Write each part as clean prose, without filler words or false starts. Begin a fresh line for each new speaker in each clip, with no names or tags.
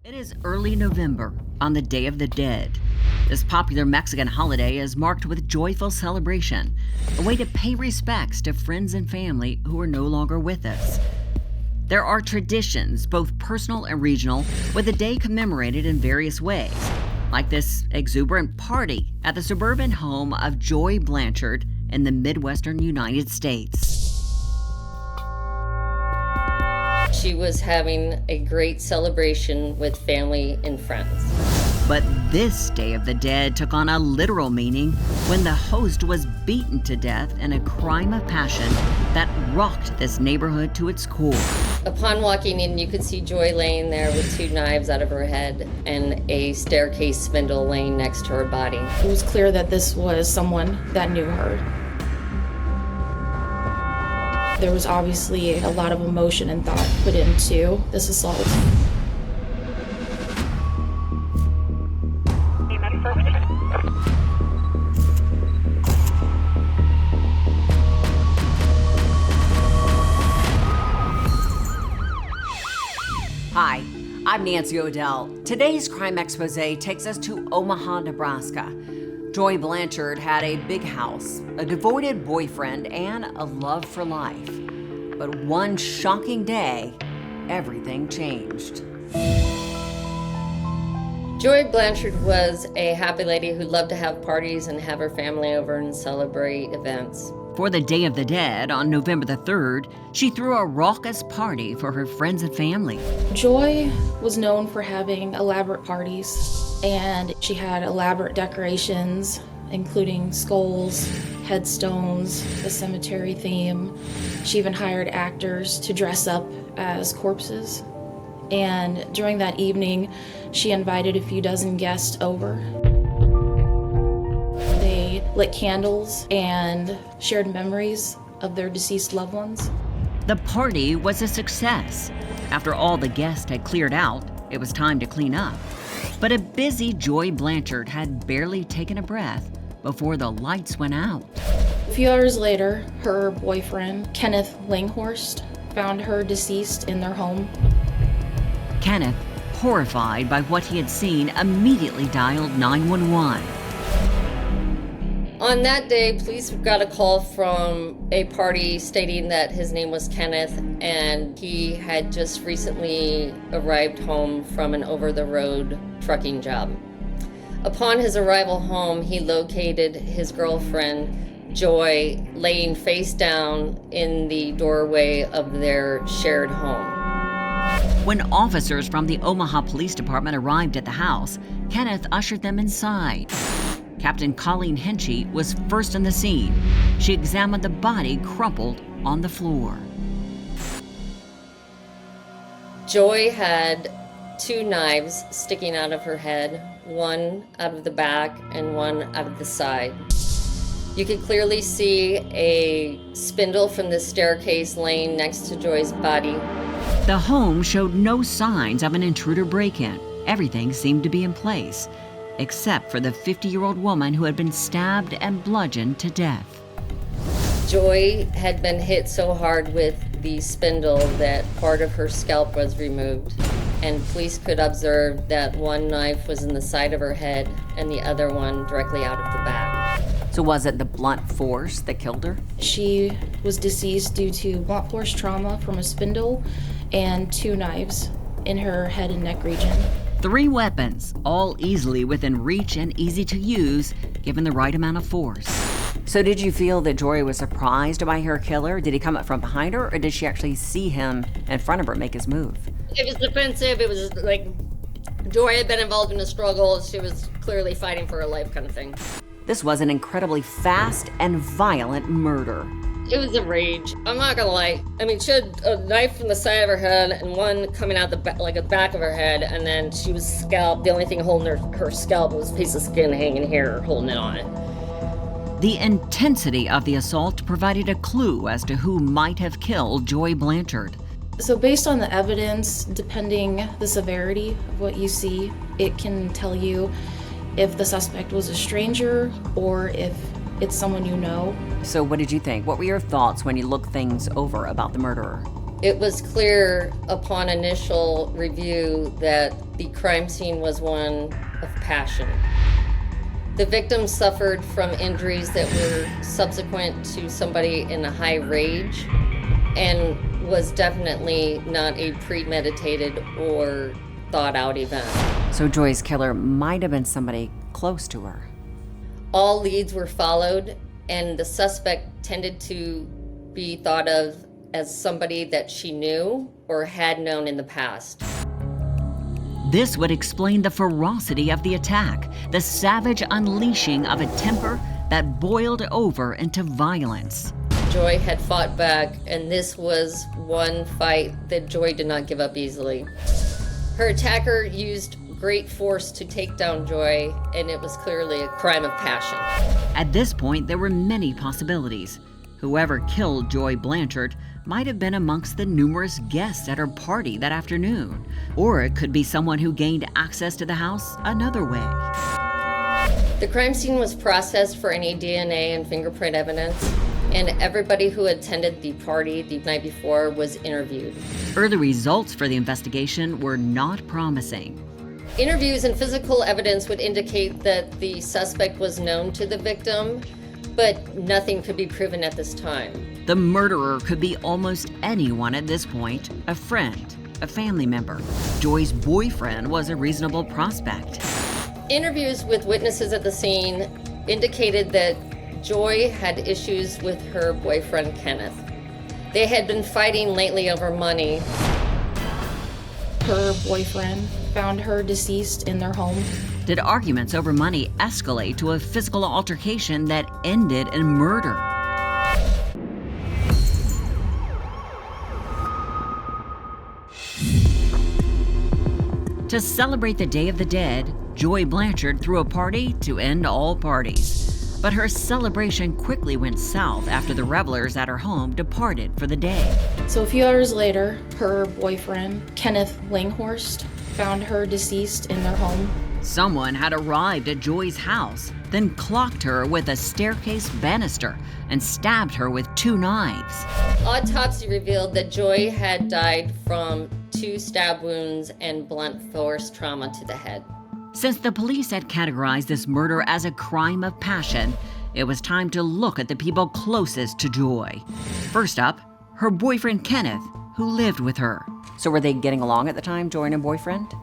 It is early November on the Day of the Dead. This popular Mexican holiday is marked with joyful celebration, a way to pay respects to friends and family who are no longer with us. There are traditions, both personal and regional, with the day commemorated in various ways, like this exuberant party at the suburban home of Joy Blanchard in the Midwestern United States.
She was having a great celebration with family and friends.
But this Day of the Dead took on a literal meaning when the host was beaten to death in a crime of passion that rocked this neighborhood to its core.
Upon walking in, you could see Joy laying there with 2 knives out of her head and a staircase spindle laying next to her body.
It was clear that this was someone that knew her. There was obviously a lot of emotion and thought put into this assault.
Hi, I'm Nancy O'Dell. Today's Crime Exposé takes us to Omaha, Nebraska. Joy Blanchard had a big house, a devoted boyfriend, and a love for life. But one shocking day, everything changed.
Joy Blanchard was a happy lady who loved to have parties and have her family over and celebrate events.
For the Day of the Dead, on November the 3rd, she threw a raucous party for her friends and family.
Joy was known for having elaborate parties, and she had elaborate decorations, including skulls, headstones, a cemetery theme. She even hired actors to dress up as corpses. And during that evening, she invited a few dozen guests over. They lit candles and shared memories of their deceased loved ones.
The party was a success. After all the guests had cleared out, it was time to clean up. But a busy Joy Blanchard had barely taken a breath before the lights went out.
A few hours later, her boyfriend, Kenneth Langhorst, found her deceased in their home.
Kenneth, horrified by what he had seen, immediately dialed 911.
On that day, police got a call from a party stating that his name was Kenneth and he had just recently arrived home from an over-the-road trucking job. Upon his arrival home, he located his girlfriend, Joy, laying face down in the doorway of their shared home.
When officers from the Omaha Police Department arrived at the house, Kenneth ushered them inside. Captain Colleen Henchy was first on the scene. She examined the body crumpled on the floor.
Joy had 2 knives sticking out of her head, one out of the back and one out of the side. You could clearly see a spindle from the staircase laying next to Joy's body.
The home showed no signs of an intruder break-in. Everything seemed to be in place, except for the 50-year-old woman who had been stabbed and bludgeoned to death.
Joy had been hit so hard with the spindle that part of her scalp was removed, and police could observe that one knife was in the side of her head and the other one directly out of the back.
So was it the blunt force that killed her?
She was deceased due to blunt force trauma from a spindle and 2 knives in her head and neck region.
3 weapons, all easily within reach and easy to use, given the right amount of force. So did you feel that Joy was surprised by her killer? Did he come up from behind her, or did she actually see him in front of her make his move?
It was defensive. It was like Joy had been involved in a struggle. She was clearly fighting for her life kind of thing.
This was an incredibly fast and violent murder.
It was a rage. I'm not gonna lie. I mean, she had a knife from the side of her head and one coming out the back of her head, and then she was scalped. The only thing holding her scalp was a piece of skin hanging here, holding it on it.
The intensity of the assault provided a clue as to who might have killed Joy Blanchard.
So based on the evidence, depending the severity of what you see, it can tell you if the suspect was a stranger or if it's someone you know.
So what did you think? What were your thoughts when you looked things over about the murderer?
It was clear upon initial review that the crime scene was one of passion. The victim suffered from injuries that were subsequent to somebody in a high rage and was definitely not a premeditated or thought out event.
So Joy's killer might have been somebody close to her.
All leads were followed, and the suspect tended to be thought of as somebody that she knew or had known in the past.
This would explain the ferocity of the attack, the savage unleashing of a temper that boiled over into violence.
Joy had fought back, and this was one fight that Joy did not give up easily. Her attacker used great force to take down Joy, and it was clearly a crime of passion.
At this point, there were many possibilities. Whoever killed Joy Blanchard might have been amongst the numerous guests at her party that afternoon, or it could be someone who gained access to the house another way.
The crime scene was processed for any DNA and fingerprint evidence, and everybody who attended the party the night before was interviewed.
Early results for the investigation were not promising.
Interviews and physical evidence would indicate that the suspect was known to the victim, but nothing could be proven at this time.
The murderer could be almost anyone at this point, a friend, a family member. Joy's boyfriend was a reasonable prospect.
Interviews with witnesses at the scene indicated that Joy had issues with her boyfriend, Kenneth. They had been fighting lately over money.
Her boyfriend found her deceased in their home.
Did arguments over money escalate to a physical altercation that ended in murder? To celebrate the Day of the Dead, Joy Blanchard threw a party to end all parties. But her celebration quickly went south after the revelers at her home departed for the day.
So a few hours later, her boyfriend, Kenneth Langhorst, found her deceased in their home.
Someone had arrived at Joy's house, then clocked her with a staircase banister and stabbed her with 2 knives.
Autopsy revealed that Joy had died from 2 stab wounds and blunt force trauma to the head.
Since the police had categorized this murder as a crime of passion, it was time to look at the people closest to Joy. First up, her boyfriend Kenneth, who lived with her. So were they getting along at the time, Joy and her boyfriend?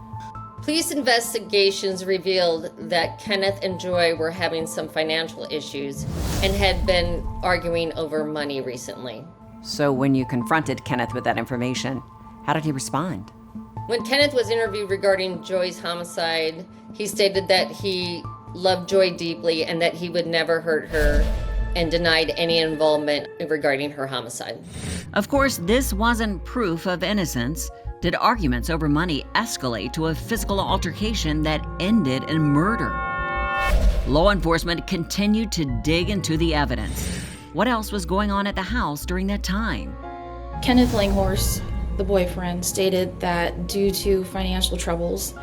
Police investigations revealed that Kenneth and Joy were having some financial issues and had been arguing over money recently.
So when you confronted Kenneth with that information, how did he respond?
When Kenneth was interviewed regarding Joy's homicide, he stated that he loved Joy deeply and that he would never hurt her, and denied any involvement regarding her homicide.
Of course, this wasn't proof of innocence. Did arguments over money escalate to a physical altercation that ended in murder? Law enforcement continued to dig into the evidence. What else was going on at the house during that time?
Kenneth Langhorst, the boyfriend, stated that due to financial troubles,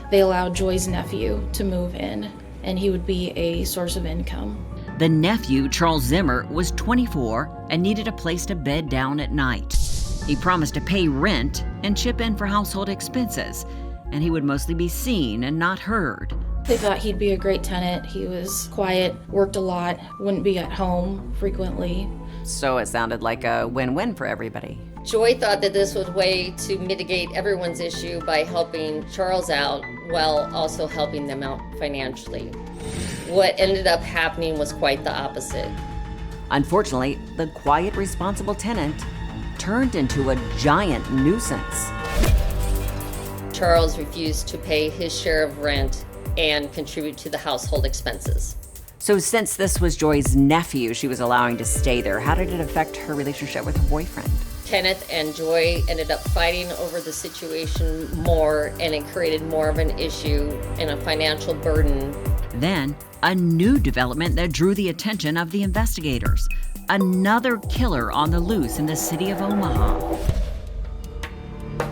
they allowed Joy's nephew to move in, and he would be a source of income.
The nephew, Charles Zimmer, was 24 and needed a place to bed down at night. He promised to pay rent and chip in for household expenses, and he would mostly be seen and not heard.
They thought he'd be a great tenant. He was quiet, worked a lot, wouldn't be at home frequently.
So it sounded like a win-win for everybody.
Joy thought that this was a way to mitigate everyone's issue by helping Charles out while also helping them out financially. What ended up happening was quite the opposite.
Unfortunately, the quiet, responsible tenant turned into a giant nuisance.
Charles refused to pay his share of rent and contribute to the household expenses.
So since this was Joy's nephew she was allowing to stay there, how did it affect her relationship with her boyfriend?
Kenneth and Joy ended up fighting over the situation more, and it created more of an issue and a financial burden.
Then, a new development that drew the attention of the investigators. Another killer on the loose in the city of Omaha.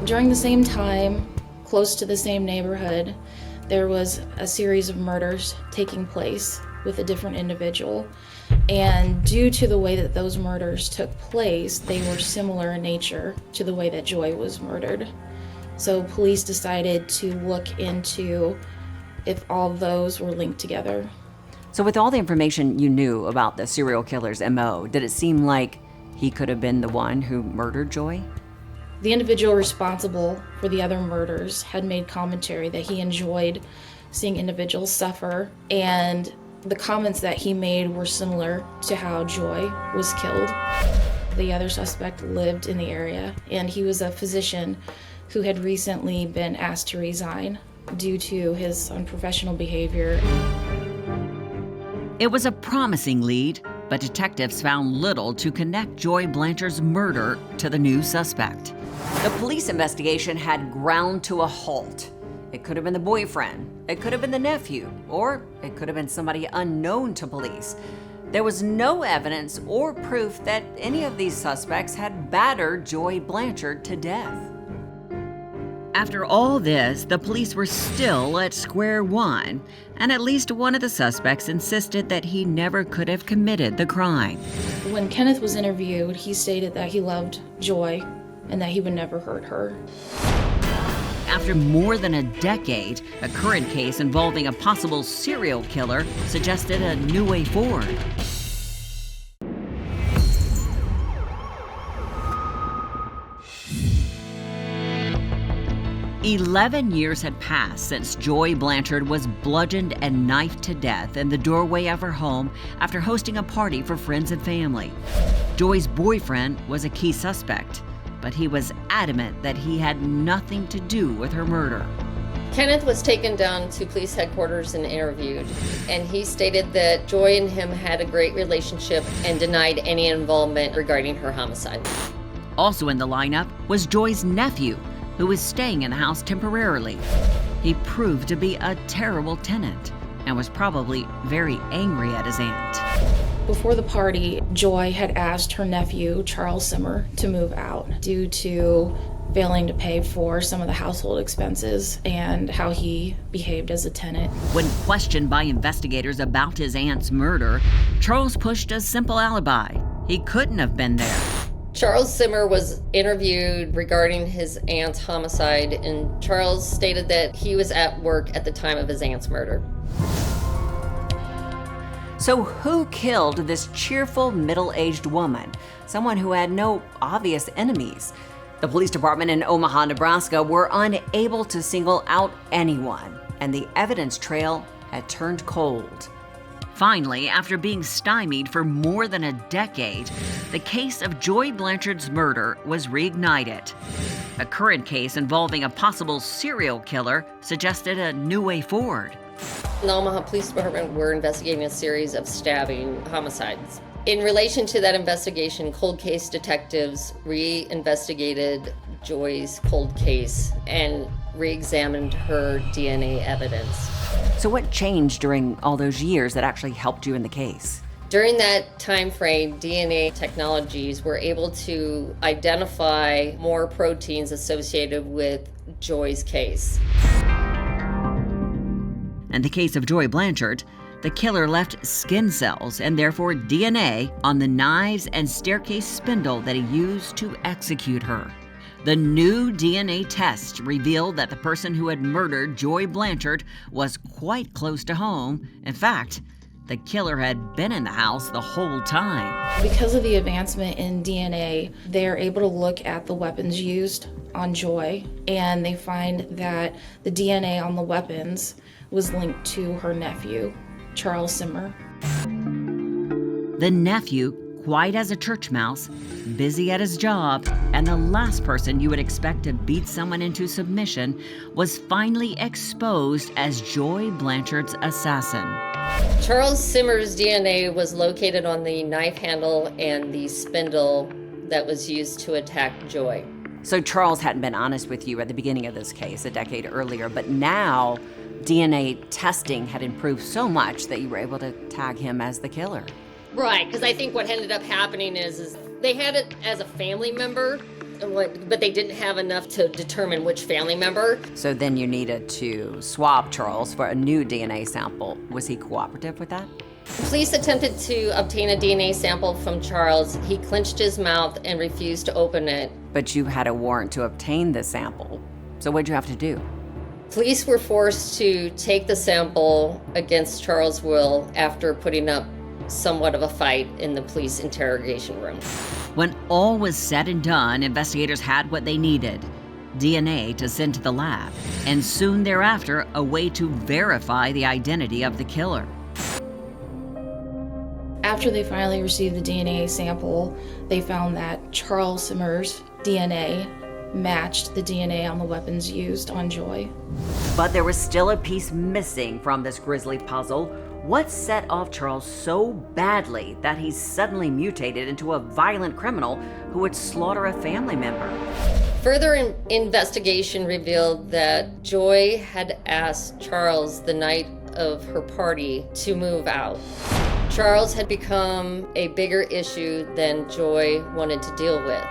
During the same time, close to the same neighborhood, there was a series of murders taking place with a different individual. And due to the way that those murders took place, they were similar in nature to the way that Joy was murdered. So police decided to look into if all those were linked together.
So with all the information you knew about the serial killer's MO, did it seem like he could have been the one who murdered Joy?
The individual responsible for the other murders had made commentary that he enjoyed seeing individuals suffer, and the comments that he made were similar to how Joy was killed. The other suspect lived in the area, and he was a physician who had recently been asked to resign due to his unprofessional behavior.
It was a promising lead, but detectives found little to connect Joy Blanchard's murder to the new suspect. The police investigation had ground to a halt. It could have been the boyfriend, it could have been the nephew, or it could have been somebody unknown to police. There was no evidence or proof that any of these suspects had battered Joy Blanchard to death. After all this, the police were still at square one, and at least one of the suspects insisted that he never could have committed the crime.
When Kenneth was interviewed, he stated that he loved Joy and that he would never hurt her.
After more than a decade, a current case involving a possible serial killer suggested a new way forward. "11 years had passed since Joy Blanchard was bludgeoned and knifed to death in the doorway of her home after hosting a party for friends and family. Joy's boyfriend was a key suspect, but he was adamant that he had nothing to do with her murder.
Kenneth was taken down to police headquarters and interviewed, and he stated that Joy and him had a great relationship and denied any involvement regarding her homicide.
Also in the lineup was Joy's nephew, who was staying in the house temporarily. He proved to be a terrible tenant and was probably very angry at his aunt.
Before the party, Joy had asked her nephew, Charles Simmer, to move out due to failing to pay for some of the household expenses and how he behaved as a tenant.
When questioned by investigators about his aunt's murder, Charles pushed a simple alibi. He couldn't have been there.
Charles Simmer was interviewed regarding his aunt's homicide, and Charles stated that he was at work at the time of his aunt's murder.
So who killed this cheerful middle-aged woman? Someone who had no obvious enemies. The police department in Omaha, Nebraska were unable to single out anyone, and the evidence trail had turned cold. Finally, after being stymied for more than a decade, the case of Joy Blanchard's murder was reignited. A current case involving a possible serial killer suggested a new way forward.
The Omaha Police Department were investigating a series of stabbing homicides. In relation to that investigation, cold case detectives re-investigated Joy's cold case and re-examined her DNA evidence.
So what changed during all those years that actually helped you in the case?
During that time frame, DNA technologies were able to identify more proteins associated with Joy's case.
In the case of Joy Blanchard, the killer left skin cells and therefore DNA on the knives and staircase spindle that he used to execute her. The new DNA test revealed that the person who had murdered Joy Blanchard was quite close to home. In fact, the killer had been in the house the whole time.
Because of the advancement in DNA, they're able to look at the weapons used on Joy, and they find that the DNA on the weapons was linked to her nephew, Charles Simmer.
The nephew, quiet as a church mouse, busy at his job, and the last person you would expect to beat someone into submission, was finally exposed as Joy Blanchard's assassin.
Charles Simmer's DNA was located on the knife handle and the spindle that was used to attack Joy.
So Charles hadn't been honest with you at the beginning of this case a decade earlier, but now DNA testing had improved so much that you were able to tag him as the killer.
Right, because I think what ended up happening is they had it as a family member, but they didn't have enough to determine which family member.
So then you needed to swab Charles for a new DNA sample. Was he cooperative with that?
Police attempted to obtain a DNA sample from Charles. He clenched his mouth and refused to open it.
But you had a warrant to obtain the sample. So what'd you have to do?
Police were forced to take the sample against Charles' will after putting up somewhat of a fight in the police interrogation room.
When all was said and done, investigators had what they needed: DNA to send to the lab, and soon thereafter, a way to verify the identity of the killer.
After they finally received the DNA sample, they found that Charles Zimmer's DNA matched the DNA on the weapons used on Joy.
But there was still a piece missing from this grisly puzzle. What set off Charles so badly that he suddenly mutated into a violent criminal who would slaughter a family member?
Further investigation revealed that Joy had asked Charles the night of her party to move out. Charles had become a bigger issue than Joy wanted to deal with.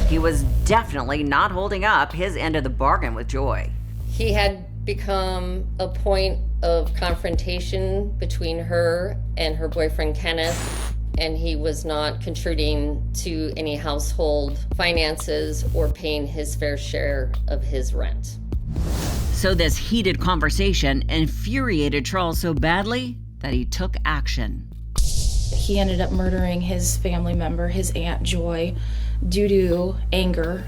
He was definitely not holding up his end of the bargain with Joy.
He had become a point of confrontation between her and her boyfriend Kenneth, and he was not contributing to any household finances or paying his fair share of his rent.
So this heated conversation infuriated Charles so badly that he took action.
He ended up murdering his family member, his Aunt Joy, due to anger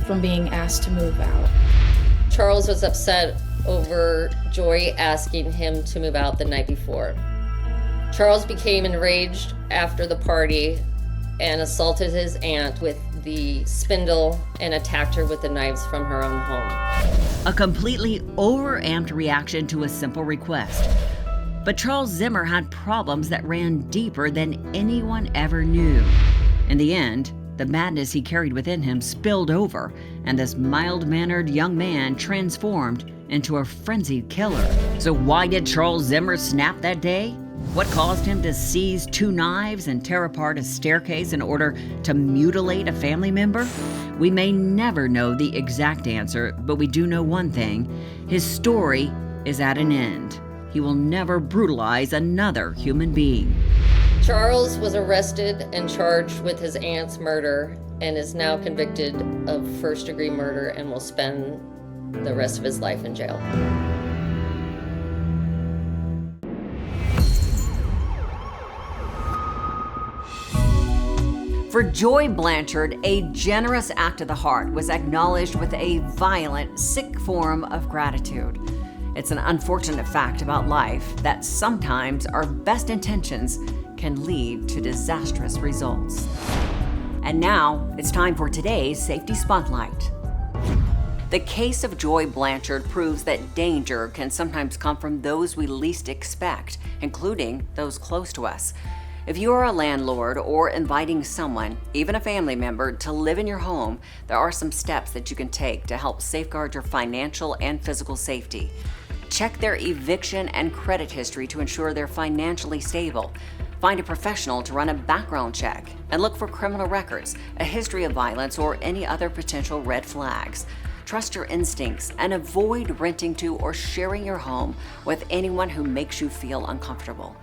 from being asked to move out.
Charles was upset over Joy asking him to move out the night before. Charles became enraged after the party and assaulted his aunt with the spindle and attacked her with the knives from her own home.
A completely overamped reaction to a simple request. But Charles Zimmer had problems that ran deeper than anyone ever knew. In the end, the madness he carried within him spilled over, and this mild-mannered young man transformed into a frenzied killer. So why did Charles Zimmer snap that day? What caused him to seize 2 knives and tear apart a staircase in order to mutilate a family member? We may never know the exact answer, but we do know one thing: his story is at an end. He will never brutalize another human being.
Charles was arrested and charged with his aunt's murder and is now convicted of first-degree murder and will spend the rest of his life in jail.
For Joy Blanchard, a generous act of the heart was acknowledged with a violent, sick form of gratitude. It's an unfortunate fact about life that sometimes our best intentions can lead to disastrous results. And now, it's time for today's Safety Spotlight. The case of Joy Blanchard proves that danger can sometimes come from those we least expect, including those close to us. If you are a landlord or inviting someone, even a family member, to live in your home, there are some steps that you can take to help safeguard your financial and physical safety. Check their eviction and credit history to ensure they're financially stable. Find a professional to run a background check and look for criminal records, a history of violence, or any other potential red flags. Trust your instincts and avoid renting to or sharing your home with anyone who makes you feel uncomfortable.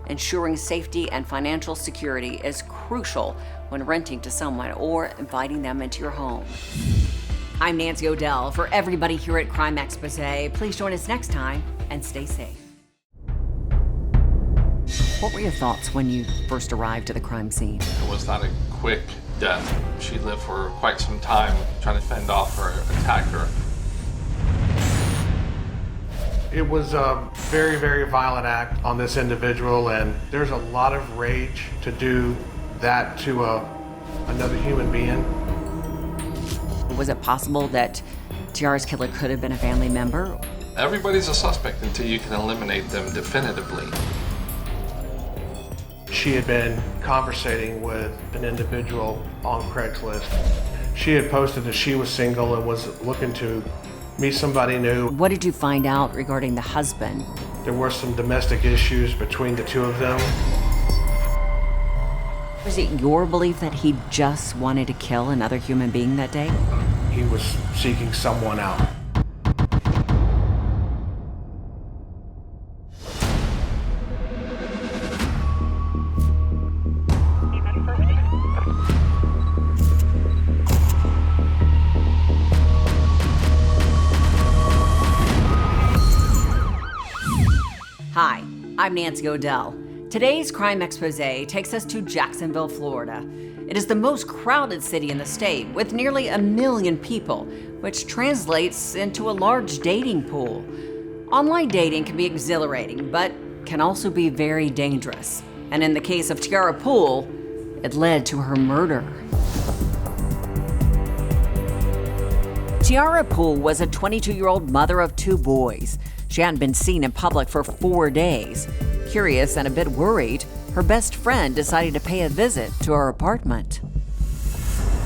Ensuring safety and financial security is crucial when renting to someone or inviting them into your home. I'm Nancy O'Dell. For everybody here at Crime Exposé, please join us next time and stay safe. What were your thoughts when you first arrived to the crime scene?
It was not a quick death. She lived for quite some time trying to fend off her attacker.
It was a very, very violent act on this individual, and there's a lot of rage to do that to another human being.
Was it possible that Tiara's killer could have been a family member?
Everybody's a suspect until you can eliminate them definitively.
She had been conversating with an individual on Craigslist. She had posted that she was single and was looking to meet somebody new.
What did you find out regarding the husband?
There were some domestic issues between the two of them.
Was it your belief that he just wanted to kill another human being that day?
He was seeking someone out.
Hi, I'm Nancy O'Dell. Today's Crime Exposé takes us to Jacksonville, Florida. It is the most crowded city in the state, with nearly 1 million people, which translates into a large dating pool. Online dating can be exhilarating, but can also be very dangerous. And in the case of Tiara Pool, it led to her murder. Tiara Pool was a 22-year-old mother of 2 boys. She hadn't been seen in public for 4 days. Curious and a bit worried, her best friend decided to pay a visit to her apartment.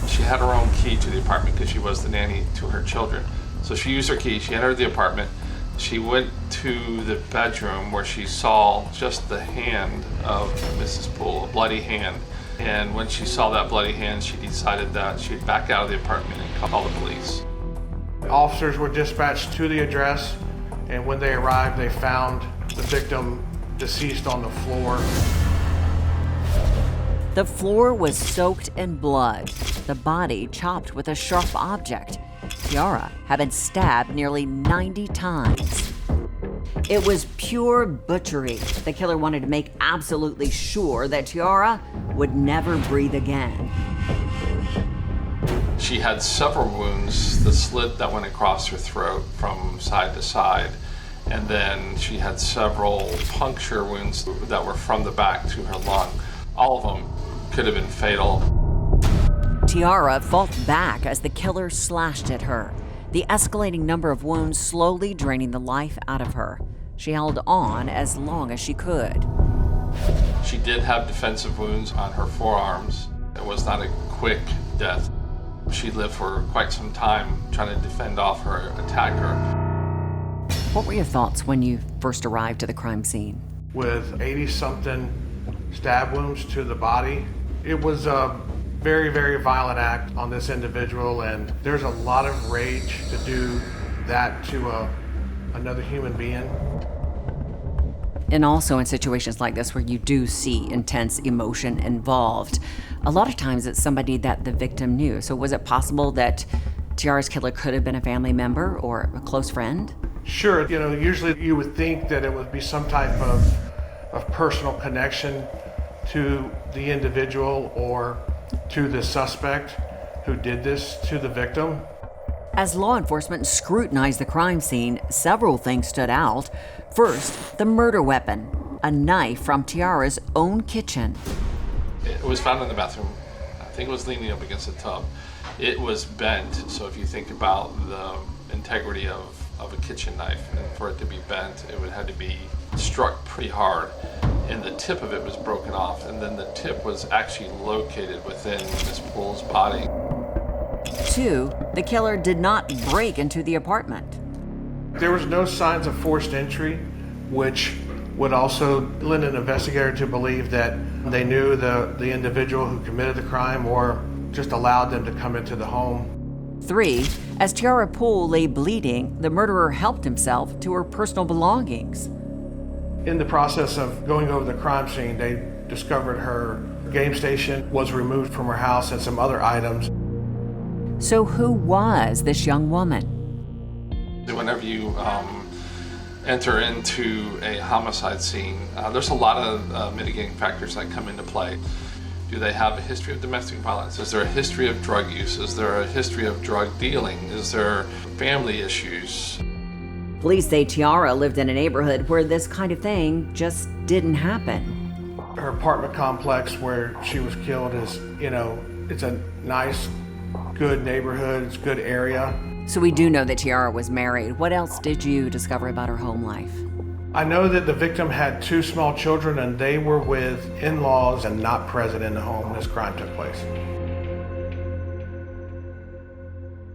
She had her own key to the apartment because she was the nanny to her children. So she used her key, she entered the apartment. She went to the bedroom where she saw just the hand of Mrs. Pool, a bloody hand. And when she saw that bloody hand, she decided that she'd back out of the apartment and call the police.
Officers were dispatched to the address, and when they arrived, they found the victim deceased on the floor.
The floor was soaked in blood, the body chopped with a sharp object. Tiara had been stabbed nearly 90 times. It was pure butchery. The killer wanted to make absolutely sure that Tiara would never breathe again.
She had several wounds, the slit that went across her throat from side to side, and then she had several puncture wounds that were from the back to her lung. All of them could have been fatal.
Tiara fought back as the killer slashed at her, the escalating number of wounds slowly draining the life out of her. She held on as long as she could.
She did have defensive wounds on her forearms. It was not a quick death. She lived for quite some time trying to defend off her attacker.
What were your thoughts when you first arrived to the crime scene?
With 80-something stab wounds to the body, it was a very, very violent act on this individual, and there's a lot of rage to do that to another human being.
And also in situations like this where you do see intense emotion involved, a lot of times it's somebody that the victim knew. So was it possible that Tiara's killer could have been a family member or a close friend?
Sure, usually you would think that it would be some type of personal connection to the individual or to the suspect who did this to the victim.
As law enforcement scrutinized the crime scene, several things stood out. First, the murder weapon, a knife from Tiara's own kitchen.
It was found in the bathroom. I think it was leaning up against the tub. It was bent, so if you think about the integrity of a kitchen knife, and for it to be bent, it would have to be struck pretty hard. And the tip of it was broken off, and then the tip was actually located within Ms. Pool's body.
2, the killer did not break into the apartment.
There was no signs of forced entry, which would also lend an investigator to believe that they knew the individual who committed the crime or just allowed them to come into the home.
3, as Tiara Pool lay bleeding, the murderer helped himself to her personal belongings.
In the process of going over the crime scene, they discovered her game station was removed from her house and some other items.
So who was this young woman?
Whenever you enter into a homicide scene, there's a lot of mitigating factors that come into play. Do they have a history of domestic violence? Is there a history of drug use? Is there a history of drug dealing? Is there family issues?
Police say Tiara lived in a neighborhood where this kind of thing just didn't happen.
Her apartment complex where she was killed is, it's a nice, good neighborhood, it's a good area.
So we do know that Tiara was married. What else did you discover about her home life?
I know that the victim had 2 small children and they were with in-laws and not present in the home when this crime took place.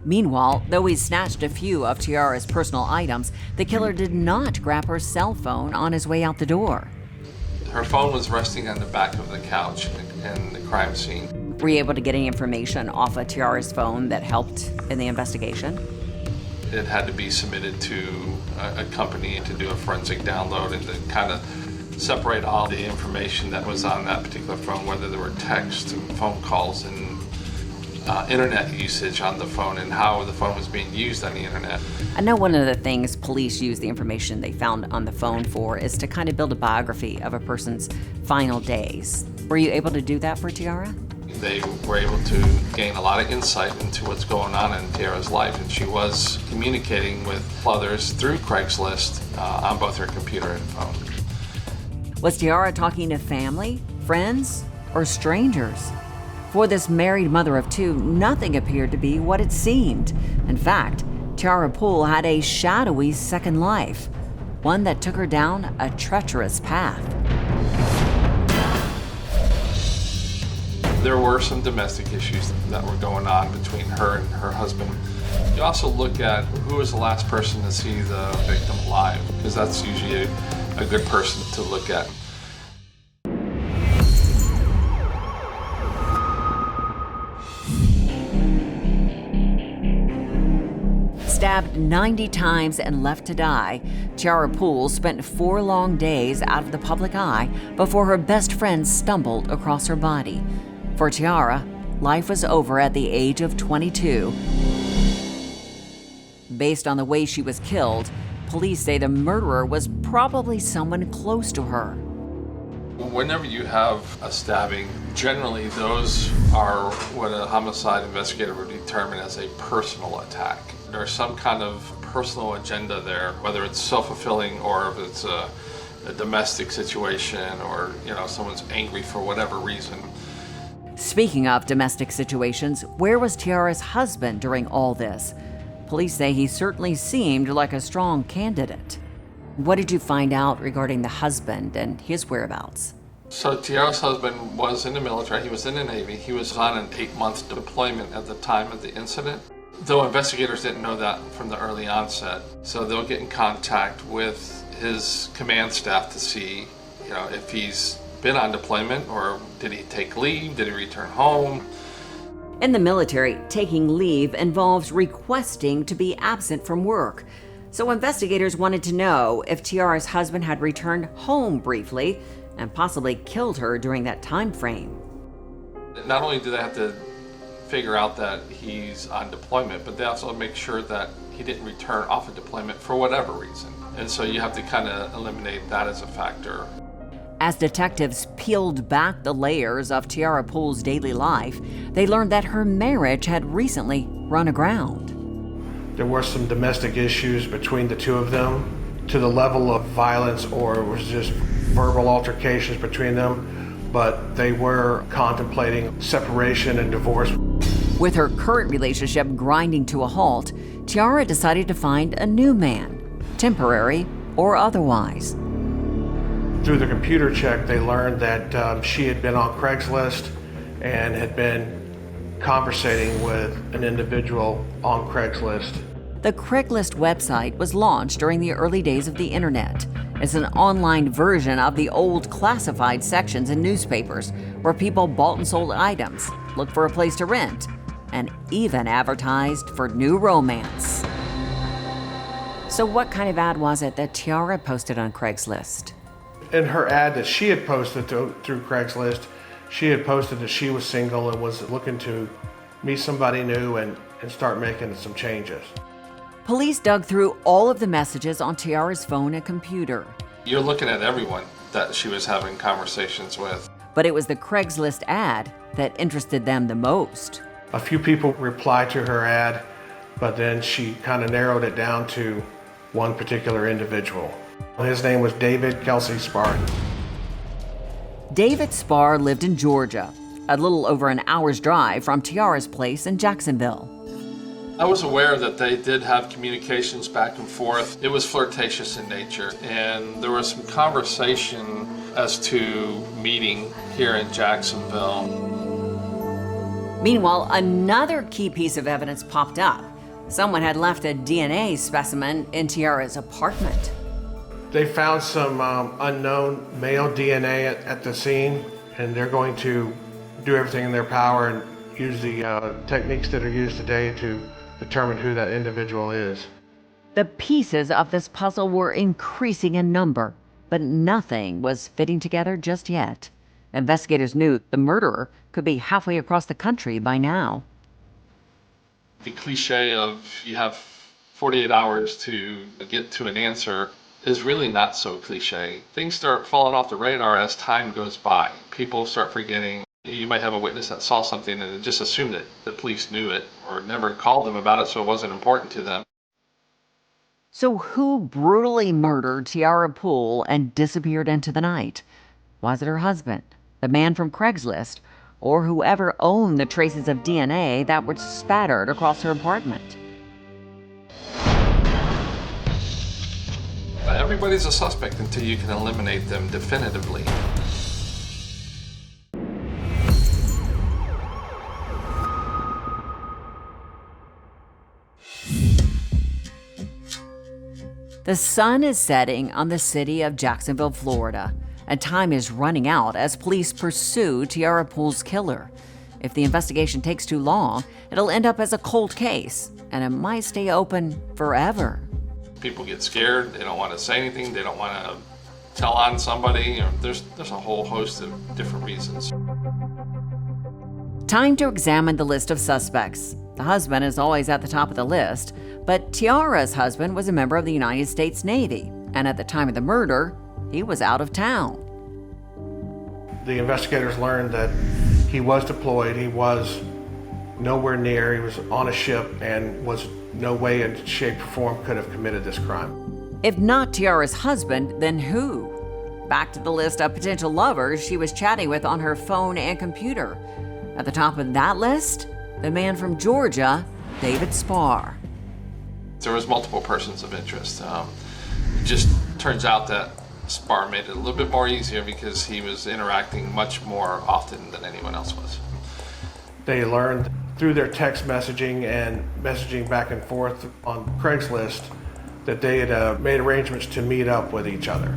Meanwhile, though he snatched a few of Tiara's personal items, the killer did not grab her cell phone on his way out the door.
Her phone was resting on the back of the couch in the crime scene.
Were you able to get any information off of Tiara's phone that helped in the investigation?
It had to be submitted to a company to do a forensic download and to kind of separate all the information that was on that particular phone, whether there were texts and phone calls and internet usage on the phone and how the phone was being used on the internet.
I know one of the things police use the information they found on the phone for is to kind of build a biography of a person's final days. Were you able to do that for Tiara?
They were able to gain a lot of insight into what's going on in Tiara's life, and she was communicating with others through Craigslist on both her computer and phone.
Was Tiara talking to family, friends, or strangers? For this married mother of two, nothing appeared to be what it seemed. In fact, Tiara Pool had a shadowy second life, one that took her down a treacherous path.
There were some domestic issues that were going on between her and her husband. You also look at who was the last person to see the victim alive, because that's usually a good person to look at.
Stabbed 90 times and left to die, Tiara Pool spent 4 long days out of the public eye before her best friend stumbled across her body. For Tiara, life was over at the age of 22. Based on the way she was killed, police say the murderer was probably someone close to her.
Whenever you have a stabbing, generally those are what a homicide investigator would determine as a personal attack. There's some kind of personal agenda there, whether it's self-fulfilling or if it's a domestic situation or, someone's angry for whatever reason.
Speaking of domestic situations, where was Tiara's husband during all this? Police say he certainly seemed like a strong candidate. What did you find out regarding the husband and his whereabouts?
So Tiara's husband was in the military. He was in the Navy. He was on an 8-month deployment at the time of the incident. Though investigators didn't know that from the early onset, so they'll get in contact with his command staff to see, if he's been on deployment or did he take leave, did he return home?
In the military, taking leave involves requesting to be absent from work. So investigators wanted to know if Tiara's husband had returned home briefly and possibly killed her during that time frame.
Not only do they have to figure out that he's on deployment, but they also make sure that he didn't return off of deployment for whatever reason. And so you have to kind of eliminate that as a factor.
As detectives peeled back the layers of Tiara Pool's daily life, they learned that her marriage had recently run aground.
There were some domestic issues between the two of them to the level of violence, or it was just verbal altercations between them, but they were contemplating separation and divorce.
With her current relationship grinding to a halt, Tiara decided to find a new man, temporary or otherwise.
Through the computer check, they learned that she had been on Craigslist and had been conversating with an individual on Craigslist.
The Craigslist website was launched during the early days of the internet. It's an online version of the old classified sections in newspapers where people bought and sold items, looked for a place to rent, and even advertised for new romance. So what kind of ad was it that Tiara posted on Craigslist?
In her ad that she had posted through Craigslist, she had posted that she was single and was looking to meet somebody new and start making some changes.
Police dug through all of the messages on Tiara's phone and computer.
You're looking at everyone that she was having conversations with.
But it was the Craigslist ad that interested them the most.
A few people replied to her ad, but then she kind of narrowed it down to one particular individual. His name was David Kelsey Spar.
David Spar lived in Georgia, a little over an hour's drive from Tiara's place in Jacksonville.
I was aware that they did have communications back and forth. It was flirtatious in nature, and there was some conversation as to meeting here in Jacksonville.
Meanwhile, another key piece of evidence popped up. Someone had left a DNA specimen in Tiara's apartment.
They found some unknown male DNA at the scene, and they're going to do everything in their power and use the techniques that are used today to determine who that individual is.
The pieces of this puzzle were increasing in number, but nothing was fitting together just yet. Investigators knew the murderer could be halfway across the country by now.
The cliche of you have 48 hours to get to an answer is really not so cliche. Things start falling off the radar as time goes by. People start forgetting. You might have a witness that saw something and just assumed that the police knew it or never called them about it, so it wasn't important to them.
So who brutally murdered Tiara Pool and disappeared into the night? Was it her husband, the man from Craigslist, or whoever owned the traces of DNA that were spattered across her apartment?
Everybody's a suspect until you can eliminate them definitively.
The sun is setting on the city of Jacksonville, Florida, and time is running out as police pursue Tiara Pool's killer. If the investigation takes too long, it'll end up as a cold case, and it might stay open forever.
People get scared, they don't want to say anything, they don't want to tell on somebody. There's a whole host of different reasons.
Time to examine the list of suspects. The husband is always at the top of the list, but Tiara's husband was a member of the United States Navy, and at the time of the murder, he was out of town.
The investigators learned that he was deployed, he was nowhere near, he was on a ship, and was no way in shape or form could have committed this crime.
If not Tiara's husband, then who? Back to the list of potential lovers she was chatting with on her phone and computer. At the top of that list, the man from Georgia, David Spar.
There was multiple persons of interest. It just turns out that Spar made it a little bit more easier because he was interacting much more often than anyone else was.
They learned through their text messaging and messaging back and forth on Craigslist that they had made arrangements to meet up with each other.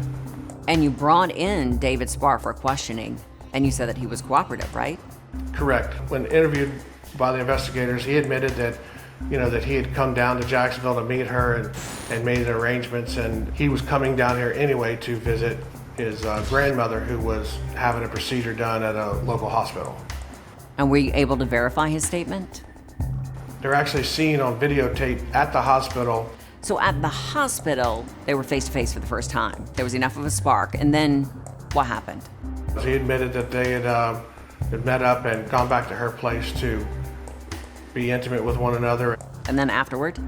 And you brought in David Spar for questioning, and you said that he was cooperative, right?
Correct. When interviewed by the investigators, he admitted that, that he had come down to Jacksonville to meet her and made arrangements, and he was coming down here anyway to visit his grandmother who was having a procedure done at a local hospital.
And were you able to verify his statement?
They're actually seen on videotape at the hospital.
So at the hospital, they were face to face for the first time. There was enough of a spark, and then what happened?
He admitted that they had met up and gone back to her place to be intimate with one another.
And then afterward?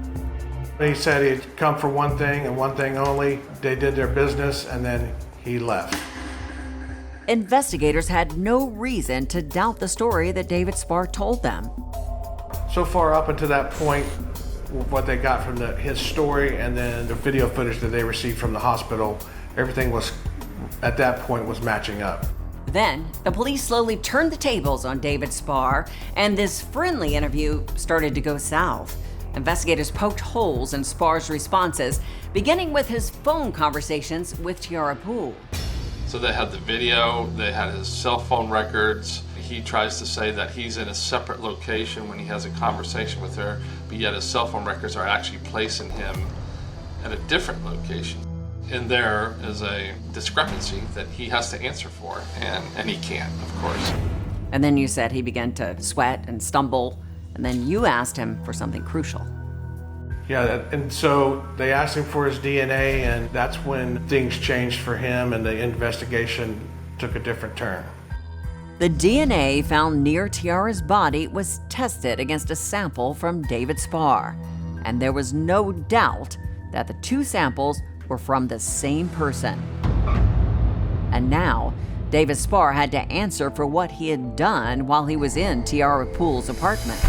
He said he'd come for one thing and one thing only. They did their business, and then he left.
Investigators had no reason to doubt the story that David Spar told them.
So far up until that point, what they got from his story and then the video footage that they received from the hospital, everything was, at that point, was matching up.
Then, the police slowly turned the tables on David Spar, and this friendly interview started to go south. Investigators poked holes in Spar's responses, beginning with his phone conversations with Tiara Pool.
So they had the video, they had his cell phone records. He tries to say that he's in a separate location when he has a conversation with her, but yet his cell phone records are actually placing him at a different location. And there is a discrepancy that he has to answer for, and he can't, of course.
And then you said he began to sweat and stumble, and then you asked him for something crucial.
Yeah, and so they asked him for his DNA, and that's when things changed for him and the investigation took a different turn.
The DNA found near Tiara's body was tested against a sample from David Spar, and there was no doubt that the two samples were from the same person. And now, David Spar had to answer for what he had done while he was in Tiara Pool's apartment.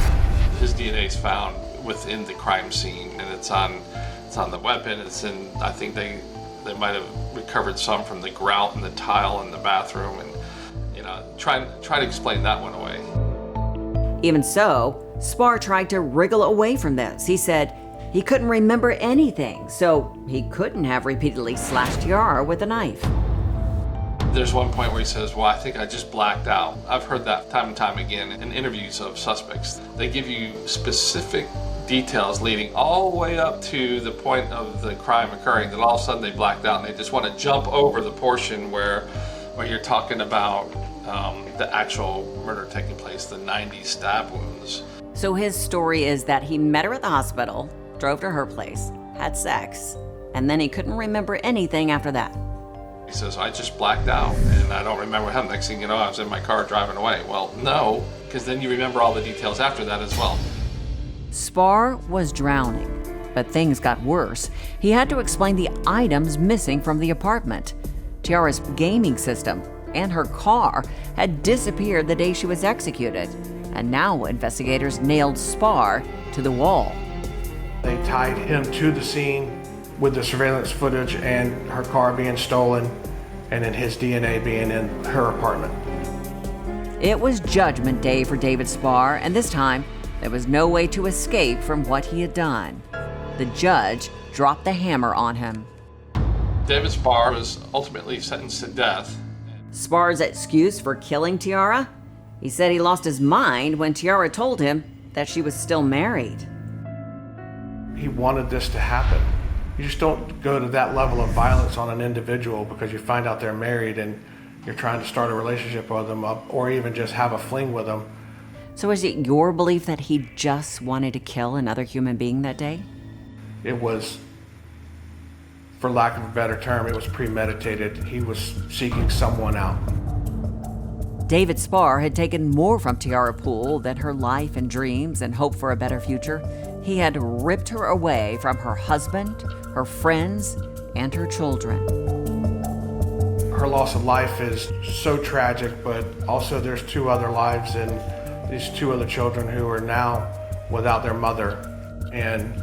His DNA is found within the crime scene, and it's on the weapon. It's in. I think they might have recovered some from the grout and the tile in the bathroom, and try to explain that one away.
Even so, Spar tried to wriggle away from this. He said he couldn't remember anything, so he couldn't have repeatedly slashed Tiara with a knife.
There's one point where he says, well, I think I just blacked out. I've heard that time and time again in interviews of suspects. They give you specific details leading all the way up to the point of the crime occurring, that all of a sudden they blacked out and they just want to jump over the portion where you're talking about the actual murder taking place, the 90 stab wounds.
So his story is that he met her at the hospital, drove to her place, had sex, and then he couldn't remember anything after that.
He says, I just blacked out and I don't remember how. Next thing you know, I was in my car driving away. Well, no, because then you remember all the details after that as well.
Spar was drowning, but things got worse. He had to explain the items missing from the apartment. Tiara's gaming system and her car had disappeared the day she was executed, and now investigators nailed Spar to the wall.
They tied him to the scene with the surveillance footage and her car being stolen, and then his DNA being in her apartment.
It was Judgment Day for David Spar, and this time there was no way to escape from what he had done. The judge dropped the hammer on him.
David Spar was ultimately sentenced to death.
Spar's excuse for killing Tiara? He said he lost his mind when Tiara told him that she was still married.
He wanted this to happen. You just don't go to that level of violence on an individual because you find out they're married and you're trying to start a relationship with them or even just have a fling with them.
So is it your belief that he just wanted to kill another human being that day?
It was, for lack of a better term, it was premeditated. He was seeking someone out.
David Spar had taken more from Tiara Pool than her life and dreams and hope for a better future. He had ripped her away from her husband, her friends, and her children.
Her loss of life is so tragic, but also there's 2 other lives and these 2 other children who are now without their mother. And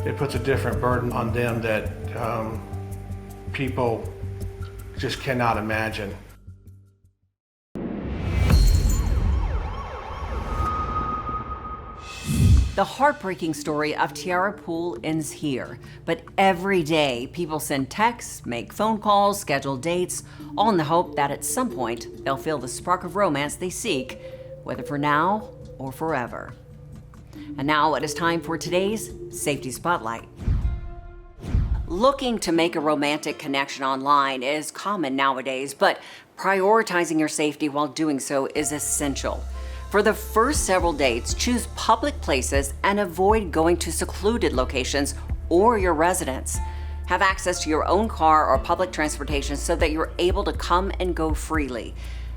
it puts a different burden on them that people just cannot imagine.
The heartbreaking story of Tiara Pool ends here, but every day people send texts, make phone calls, schedule dates, all in the hope that at some point they'll feel the spark of romance they seek, whether for now or forever. And now it is time for today's Safety Spotlight. Looking to make a romantic connection online is common nowadays, but prioritizing your safety while doing so is essential. For the first several dates, choose public places and avoid going to secluded locations or your residence. Have access to your own car or public transportation so that you're able to come and go freely.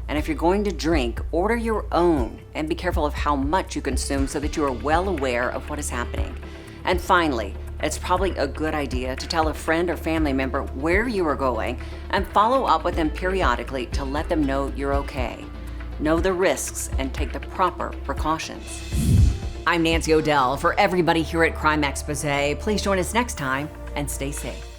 And if you're going to drink, order your own and be careful of how much you consume so that you are well aware of what is happening. And finally, it's probably a good idea to tell a friend or family member where you are going and follow up with them periodically to let them know you're okay. Know the risks and take the proper precautions. I'm Nancy O'Dell. For everybody here at Crime Exposé, please join us next time and stay safe.